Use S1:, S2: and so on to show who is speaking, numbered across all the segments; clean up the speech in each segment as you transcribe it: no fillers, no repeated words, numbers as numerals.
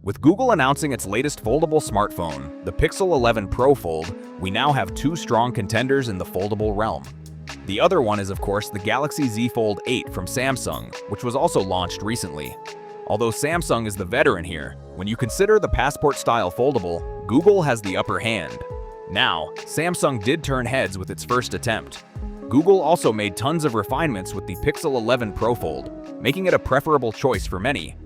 S1: With Google announcing its latest foldable smartphone, the Pixel 11 Pro Fold, we now have two strong contenders in the foldable realm. The other one is, of course, the Galaxy Z Fold 8 from Samsung, which was also launched recently. Although Samsung is the veteran here, when you consider the passport-style foldable, Google has the upper hand. Now, Samsung did turn heads with its first attempt. Google also made tons of refinements with the Pixel 11 Pro Fold, making it a preferable choice for many.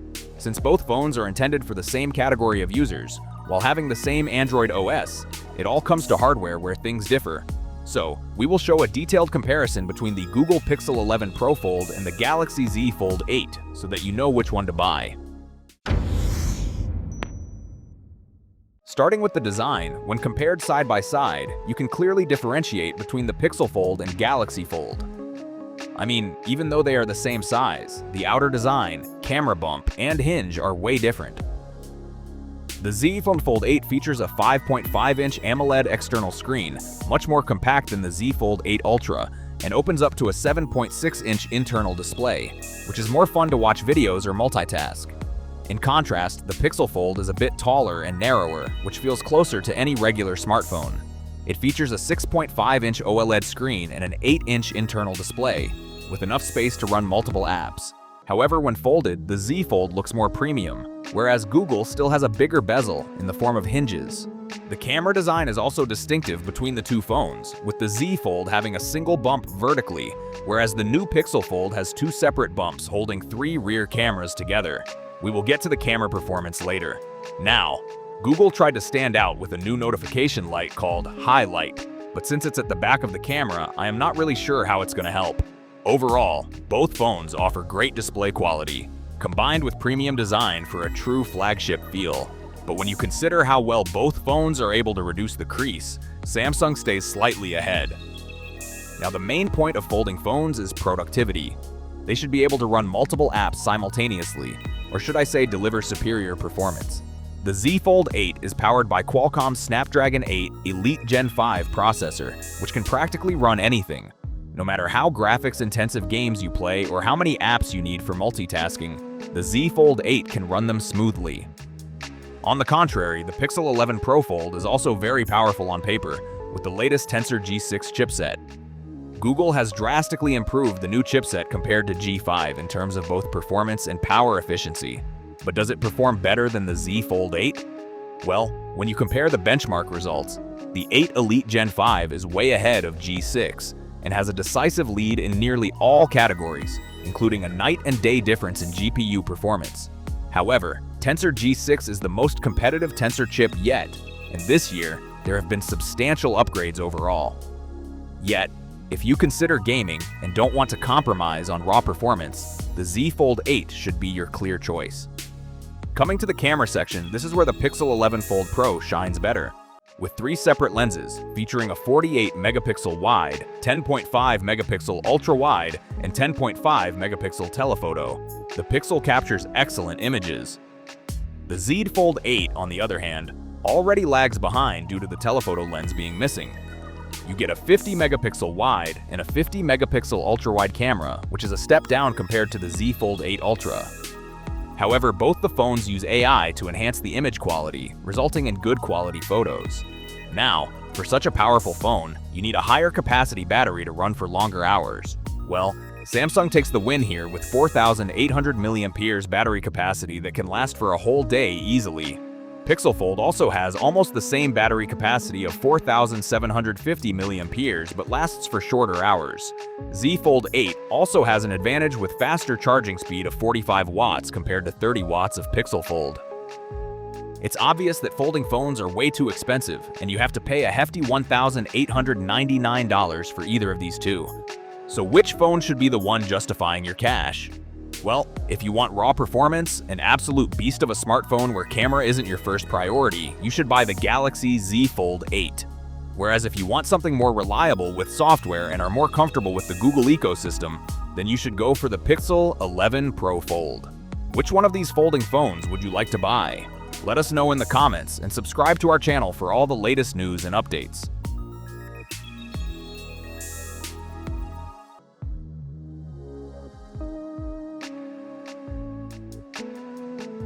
S1: Since both phones are intended for the same category of users, while having the same Android OS, it all comes to hardware where things differ. So, we will show a detailed comparison between the Google Pixel 11 Pro Fold and the Galaxy Z Fold 8, so that you know which one to buy. Starting with the design, when compared side by side, you can clearly differentiate between the Pixel Fold and Galaxy Fold. I mean, even though they are the same size, the outer design, camera bump, and hinge are way different. The Z Fold 8 features a 5.5-inch AMOLED external screen, much more compact than the Z Fold 8 Ultra, and opens up to a 7.6-inch internal display, which is more fun to watch videos or multitask. In contrast, the Pixel Fold is a bit taller and narrower, which feels closer to any regular smartphone. It features a 6.5-inch OLED screen and an 8-inch internal display, with enough space to run multiple apps. However, when folded, the Z Fold looks more premium, whereas Google still has a bigger bezel in the form of hinges. The camera design is also distinctive between the two phones, with the Z Fold having a single bump vertically, whereas the new Pixel Fold has two separate bumps holding three rear cameras together. We will get to the camera performance later. Now, Google tried to stand out with a new notification light called Highlight, but since it's at the back of the camera, I am not really sure how it's going to help. Overall, both phones offer great display quality, combined with premium design for a true flagship feel. But when you consider how well both phones are able to reduce the crease, Samsung stays slightly ahead. Now, the main point of folding phones is productivity. They should be able to run multiple apps simultaneously, or should I say deliver superior performance. The Z Fold 8 is powered by Qualcomm's Snapdragon 8 Elite Gen 5 processor, which can practically run anything. No matter how graphics-intensive games you play or how many apps you need for multitasking, the Z Fold 8 can run them smoothly. On the contrary, the Pixel 11 Pro Fold is also very powerful on paper, with the latest Tensor G6 chipset. Google has drastically improved the new chipset compared to G5 in terms of both performance and power efficiency. But does it perform better than the Z Fold 8? Well, when you compare the benchmark results, the 8 Elite Gen 5 is way ahead of G6 and has a decisive lead in nearly all categories, including a night and day difference in GPU performance. However, Tensor G6 is the most competitive Tensor chip yet, and this year, there have been substantial upgrades overall. Yet, if you consider gaming and don't want to compromise on raw performance, the Z Fold 8 should be your clear choice. Coming to the camera section, this is where the Pixel 11 Fold Pro shines better. With three separate lenses, featuring a 48-megapixel wide, 10.5-megapixel ultra-wide, and 10.5-megapixel telephoto, the Pixel captures excellent images. The Z Fold 8, on the other hand, already lags behind due to the telephoto lens being missing. You get a 50-megapixel wide and a 50-megapixel ultra-wide camera, which is a step down compared to the Z Fold 8 Ultra. However, both the phones use AI to enhance the image quality, resulting in good quality photos. Now, for such a powerful phone, you need a higher capacity battery to run for longer hours. Well, Samsung takes the win here with 4,800 mAh battery capacity that can last for a whole day easily. Pixel Fold also has almost the same battery capacity of 4,750 mAh but lasts for shorter hours. Z Fold 8 also has an advantage with faster charging speed of 45 watts compared to 30 watts of Pixel Fold. It's obvious that folding phones are way too expensive, and you have to pay a hefty $1,899 for either of these two. So which phone should be the one justifying your cash? Well, if you want raw performance, an absolute beast of a smartphone where camera isn't your first priority, you should buy the Galaxy Z Fold 8. Whereas if you want something more reliable with software and are more comfortable with the Google ecosystem, then you should go for the Pixel 11 Pro Fold. Which one of these folding phones would you like to buy? Let us know in the comments and subscribe to our channel for all the latest news and updates.